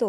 2,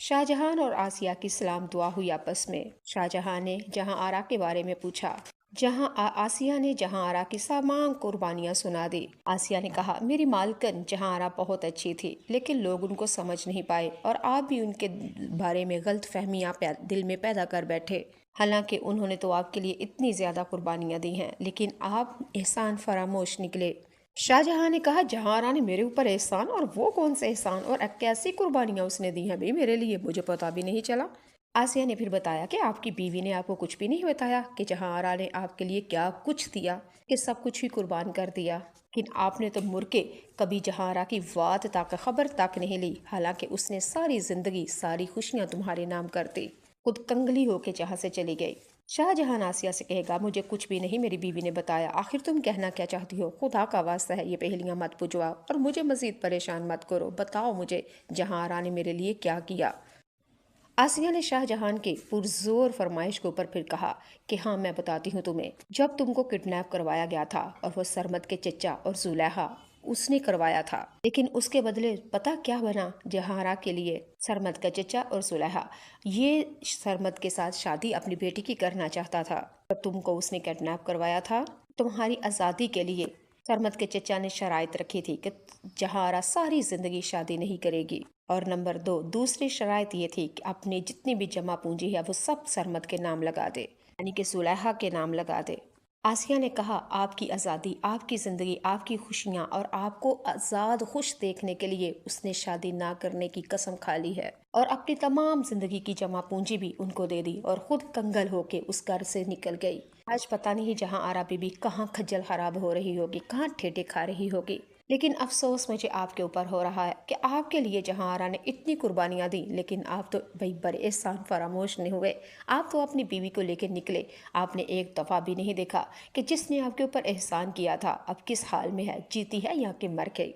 شاہجہان اور آسیہ کی سلام دعا ہوئی آپس میں۔ شاہجہاں نے جہاں آرا کے بارے میں پوچھا، آسیہ نے جہاں آرا کی تمام قربانیاں سنا دی۔ آسیہ نے کہا، میری مالکن جہاں آرا بہت اچھی تھی، لیکن لوگ ان کو سمجھ نہیں پائے اور آپ بھی ان کے بارے میں غلط فہمیاں دل میں پیدا کر بیٹھے۔ حالانکہ انہوں نے تو آپ کے لیے اتنی زیادہ قربانیاں دی ہیں، لیکن آپ احسان فراموش نکلے۔ شاہجہاں نے کہا، جہاں آرا نے میرے اوپر احسان، اور وہ کون سے احسان اور کیسی قربانیاں اس نے دی ہیں بھی میرے لیے، مجھے پتا بھی نہیں چلا۔ آسیہ نے پھر بتایا کہ آپ کی بیوی نے آپ کو کچھ بھی نہیں بتایا کہ جہاں آرا نے آپ کے لیے کیا کچھ دیا، کہ سب کچھ ہی قربان کر دیا، لیکن آپ نے تو مر کے کبھی جہاں آرا کی وات تک خبر تک نہیں لی، حالانکہ اس نے ساری زندگی ساری خوشیاں تمہارے نام کر دی، خود کنگلی ہو کے جہاں سے چلی گئی۔ شاہجہاں آسیہ سے کہے گا، مجھے کچھ بھی نہیں میری بیوی نے بتایا، آخر تم کہنا کیا چاہتی ہو؟ خدا کا واسطہ ہے یہ پہلیاں مت پجواؤ اور مجھے مزید پریشان مت کرو، بتاؤ مجھے جہاں آرا نے میرے لیے کیا کیا۔ آسیہ نے شاہجہان کے پرزور فرمائش کے اوپر پھر کہا کہ ہاں میں بتاتی ہوں تمہیں، جب تم کو کڈنیپ کروایا گیا تھا اور وہ سرمد کے چچا اور زلیخا اس نے کروایا تھا، لیکن اس کے بدلے پتہ کیا بنا جہاں آرا کے لیے؟ سرمد کا چچا اور زلیخا یہ سرمد کے ساتھ شادی اپنی بیٹی کی کرنا چاہتا تھا، اور تم کو اس نے کڈنیپ کروایا تھا تمہاری آزادی کے لیے۔ سرمد کے چچا نے شرائط رکھی تھی کہ جہاں آرا ساری زندگی شادی نہیں کرے گی، اور نمبر 2 دوسری شرائط یہ تھی کہ اپنی جتنی بھی جمع پونجی ہے وہ سب سرمد کے نام لگا دے، یعنی کہ زلیخا کے نام لگا دے۔ آسیہ نے کہا، آپ کی آزادی، آپ کی زندگی، آپ کی خوشیاں اور آپ کو آزاد خوش دیکھنے کے لیے اس نے شادی نہ کرنے کی قسم کھا لی ہے، اور اپنی تمام زندگی کی جمع پونجی بھی ان کو دے دی اور خود کنگل ہو کے اس گھر سے نکل گئی۔ آج پتہ نہیں جہاں آرا بی بی کہاں کھجل خراب ہو رہی ہوگی، کہاں ٹھیٹے کھا رہی ہوگی، لیکن افسوس مجھے آپ کے اوپر ہو رہا ہے کہ آپ کے لیے جہاں آرا نے اتنی قربانیاں دی، لیکن آپ تو بھائی بڑے احسان فراموش نہیں ہوئے۔ آپ تو اپنی بیوی کو لے کے نکلے، آپ نے ایک دفعہ بھی نہیں دیکھا کہ جس نے آپ کے اوپر احسان کیا تھا اب کس حال میں ہے، جیتی ہے یا کہ مر گئی۔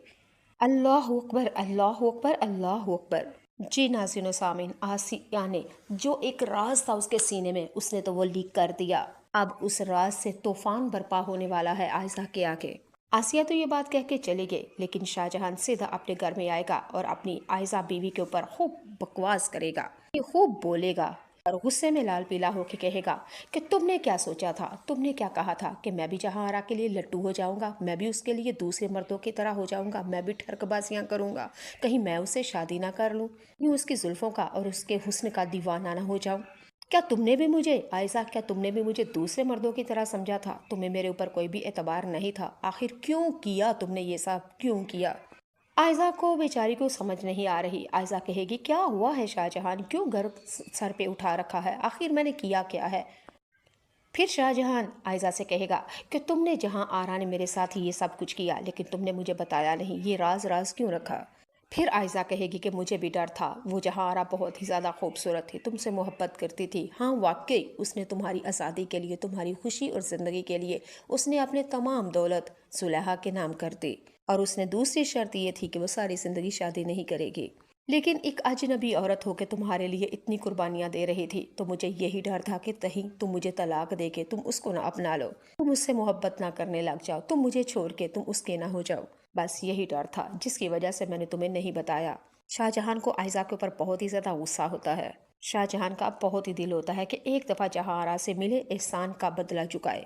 اللہ اکبر، اللہ اکبر، اللہ اکبر۔ جی ناظرین و سامعین، آسیہ نے جو ایک راز تھا اس کے سینے میں، اس نے تو وہ لیک کر دیا۔ اب اس راز سے طوفان برپا ہونے والا ہے عائشہ کے آگے۔ آسیہ تو یہ بات کہہ کے چلے گئے، لیکن شاہجہان سیدھا اپنے گھر میں آئے گا اور اپنی عائشہ بیوی کے اوپر خوب بکواس کرے گا، خوب بولے گا اور غصے میں لال پیلا ہو کے کہے گا کہ تم نے کیا سوچا تھا، تم نے کیا کہا تھا کہ میں بھی جہاں آرا کے لیے لٹو ہو جاؤں گا، میں بھی اس کے لیے دوسرے مردوں کی طرح ہو جاؤں گا، میں بھی ٹھرک بازیاں کروں گا، کہیں میں اسے شادی نہ کر لوں، یوں اس کی زلفوں کا اور اس کے حسن کا دیوانہ نہ ہو جاؤں۔ کیا تم نے بھی مجھے عائشہ، کیا تم نے بھی مجھے دوسرے مردوں کی طرح سمجھا تھا؟ تمہیں میرے اوپر کوئی بھی اعتبار نہیں تھا، آخر کیوں کیا تم نے یہ سب، کیوں کیا؟ عائشہ کو بیچاری کو سمجھ نہیں آ رہی۔ عائشہ کہے گی، کیا ہوا ہے شاہجہان، کیوں گھر سر پہ اٹھا رکھا ہے، آخر میں نے کیا کیا ہے؟ پھر شاہجہان عائشہ سے کہے گا کہ تم نے جہاں آرا نے میرے ساتھ یہ سب کچھ کیا، لیکن تم نے مجھے بتایا نہیں، یہ راز راز کیوں رکھا؟ پھر عائشہ کہے گی کہ مجھے بھی ڈر تھا، وہ جہاں آرا بہت ہی زیادہ خوبصورت تھی، تم سے محبت کرتی تھی، ہاں واقعی اس نے تمہاری آزادی کے لیے، تمہاری خوشی اور زندگی کے لیے اس نے اپنے تمام دولت زلیخا کے نام کر دی، اور اس نے دوسری شرط یہ تھی کہ وہ ساری زندگی شادی نہیں کرے گی۔ لیکن ایک اجنبی عورت ہو کے تمہارے لیے اتنی قربانیاں دے رہی تھی، تو مجھے یہی ڈر تھا کہ کہیں تم مجھے طلاق دے کے تم اس کو نہ اپنا لو، تم اس سے محبت نہ کرنے لگ جاؤ، تم مجھے چھوڑ کے تم اس کے نہ ہو جاؤ، بس یہی ڈر تھا جس کی وجہ سے میں نے تمہیں نہیں بتایا۔ شاہجہان کو عائشہ کے اوپر بہت ہی زیادہ غصہ ہوتا ہے۔ شاہجہان کا بہت ہی دل ہوتا ہے کہ ایک دفعہ جہاں آرا سے ملے، احسان کا بدلہ چکائے،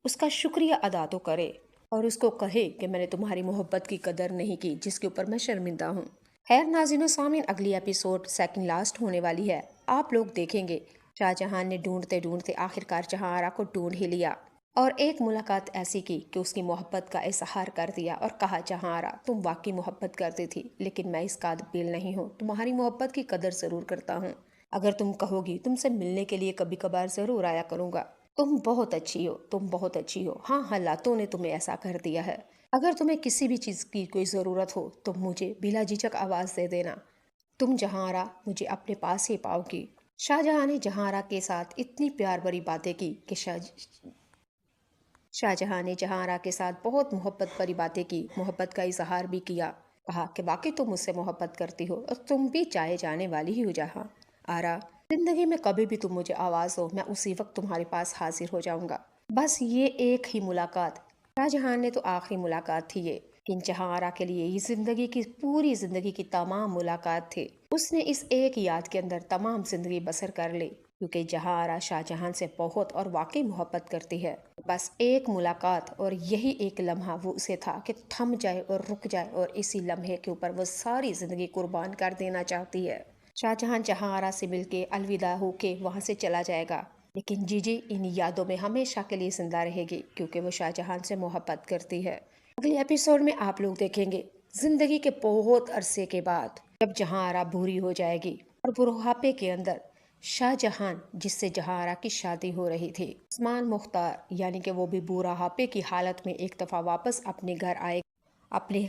اس کا شکریہ ادا تو کرے، اور اس کو کہے کہ میں نے تمہاری محبت کی قدر نہیں کی، جس کے اوپر میں شرمندہ ہوں۔ خیر ناظرین و سامعین، اگلی ایپیسوڈ سیکنڈ لاسٹ ہونے والی ہے، آپ لوگ دیکھیں گے۔ شاہجہان نے ڈھونڈتے ڈھونڈتے آخرکار جہاں آرا کو ڈھونڈ ہی لیا، اور ایک ملاقات ایسی کی کہ اس کی محبت کا اظہار کر دیا اور کہا، جہاں آرا تم واقعی محبت کرتی تھی، لیکن میں اس قابل نہیں ہوں، تمہاری محبت کی قدر ضرور کرتا ہوں، اگر تم کہو گی تم سے ملنے کے لیے کبھی کبھار ضرور آیا کروں گا، تم بہت اچھی ہو، تم بہت اچھی ہو، ہاں حالاتوں نے تمہیں ایسا کر دیا ہے، اگر تمہیں کسی بھی چیز کی کوئی ضرورت ہو تو مجھے بلا جھجک آواز دے دینا، تم جہاں آرا مجھے اپنے پاس ہی پاؤ گی۔ شاہجہاں نے جہاں آرا کے ساتھ اتنی پیار بھری باتیں کی کہ شاہجہاں نے جہاں آرا کے ساتھ بہت محبت بھری باتیں کی، محبت کا اظہار بھی کیا، کہا کہ واقعی تم مجھ سے محبت کرتی ہو اور تم بھی چاہے جانے والی ہی ہو جہاں آرا، زندگی میں کبھی بھی تم مجھے آواز دو، میں اسی وقت تمہارے پاس حاضر ہو جاؤں گا۔ بس یہ ایک ہی ملاقات، شاہجہاں نے تو آخری ملاقات تھی یہ، لیکن جہاں آرا کے لیے یہ زندگی کی، پوری زندگی کی تمام ملاقات تھی۔ اس نے اس ایک یاد کے اندر تمام زندگی بسر کر لی، کیونکہ جہاں آرا شاہ جہاں سے بہت اور واقعی محبت کرتی ہے۔ بس ایک ملاقات اور یہی ایک لمحہ وہ اسے تھا کہ تھم جائے اور رک جائے، اور اسی لمحے کے اوپر وہ ساری زندگی قربان کر دینا چاہتی ہے۔ شاہ جہاں آرا سے مل کے الوداع ہو کے وہاں سے چلا جائے گا، لیکن جی جی ان یادوں میں ہمیشہ کے لیے زندہ رہے گی، کیونکہ وہ شاہ جہاں سے محبت کرتی ہے۔ اگلے ایپیسوڈ میں آپ لوگ دیکھیں گے زندگی کے بہت عرصے کے بعد جب جہاں آرا بوڑھی ہو جائے گی اور بڑھاپے کے اندر شاہ جہاں جس سے جہاں آرا کی شادی ہو رہی تھی، عثمان مختار، یعنی کہ وہ بھی بڑھاپے کی حالت میں ایک دفعہ واپس اپنے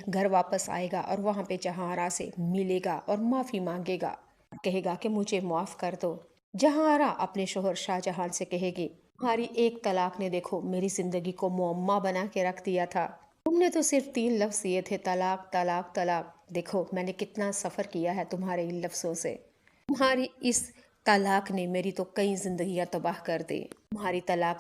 گھر واپس آئے گا، اور وہاں پہ جہاں آرا سے ملے گا اور معافی مانگے گا، کہے گا کہ مجھے معاف کر دو۔ جہاں آرا اپنے شوہر شاہ جہاں سے کہے گی، تمہاری ایک طلاق نے دیکھو میری زندگی کو معمہ بنا کے رکھ دیا تھا، تم نے تو صرف 3 لفظ دیے تھے، طلاق طلاق طلاق، دیکھو میں نے کتنا سفر کیا ہے تمہارے ان لفظوں سے، تمہاری اس طلاق نے میری تو کئی زندگیاں تباہ کر دی، تمہاری طلاق